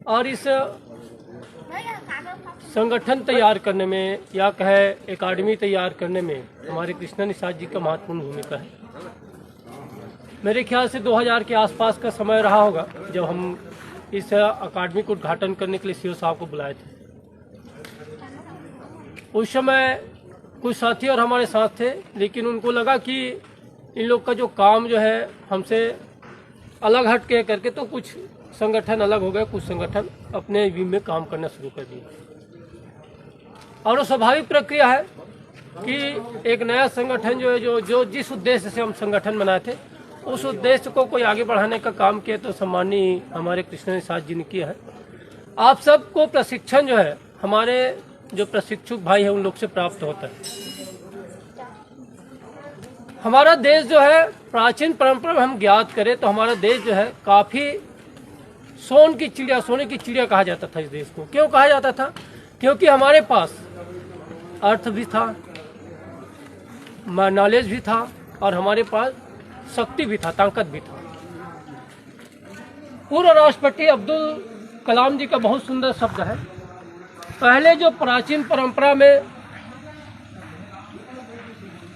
और इस संगठन तैयार करने में या कहे एकेडमी तैयार करने में हमारे कृष्णा निषाद जी का महत्वपूर्ण भूमिका है। मेरे ख्याल से 2000 के आसपास का समय रहा होगा जब हम इस अकादमी को उद्घाटन करने के लिए सीओ साहब को बुलाए थे। उस समय कुछ साथी और हमारे साथ थे, लेकिन उनको लगा कि इन लोग का जो काम जो है हमसे अलग हट के करके, तो कुछ संगठन अलग हो गए, कुछ संगठन अपने व्यू में काम करना शुरू कर दिए। और वो स्वाभाविक प्रक्रिया है कि एक नया संगठन जो है जो जिस उद्देश्य से हम संगठन बनाए थे उस उद्देश्य को कोई आगे बढ़ाने का काम किया, तो सम्माननीय हमारे कृष्णा निषाद जी ने किया है। आप सबको प्रशिक्षण जो है हमारे जो प्रशिक्षुक भाई है उन लोग से प्राप्त होता है। हमारा देश जो है प्राचीन परंपरा में हम ज्ञात करें तो हमारा देश जो है काफी सोने की चिड़िया कहा जाता था। इस देश को क्यों कहा जाता था? क्योंकि हमारे पास अर्थ भी था, नॉलेज भी था और हमारे पास शक्ति भी था, ताकत भी था। पूर्व राष्ट्रपति अब्दुल कलाम जी का बहुत सुंदर शब्द है, पहले जो प्राचीन परंपरा में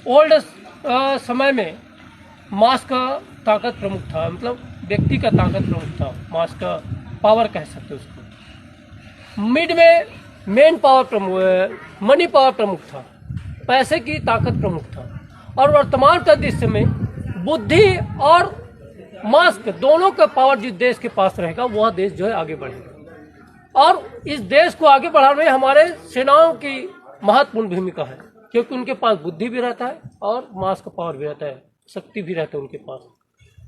ओल्ड समय में मास का ताकत प्रमुख था, मतलब व्यक्ति का ताकत प्रमुख था, मास का पावर कह सकते उसको। मिड में मेन पावर प्रमुख, मनी पावर प्रमुख था, पैसे की ताकत प्रमुख था। और वर्तमान का दृश्य में बुद्धि और मास दोनों का पावर जिस देश के पास रहेगा वह देश जो है आगे बढ़ेगा। और इस देश को आगे बढ़ाने में हमारे सेनाओं की महत्वपूर्ण भूमिका है, क्योंकि उनके पास बुद्धि भी रहता है और मास का पावर भी रहता है, शक्ति भी रहता है उनके पास।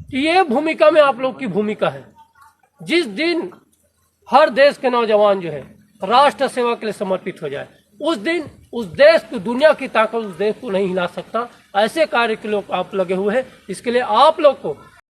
तो ये भूमिका में आप लोग की भूमिका है। जिस दिन हर देश के नौजवान जो है राष्ट्र सेवा के लिए समर्पित हो जाए, उस दिन उस देश को, दुनिया की ताकत उस देश को नहीं हिला सकता। ऐसे कार्य के लोग आप लगे हुए हैं, इसके लिए आप लोग को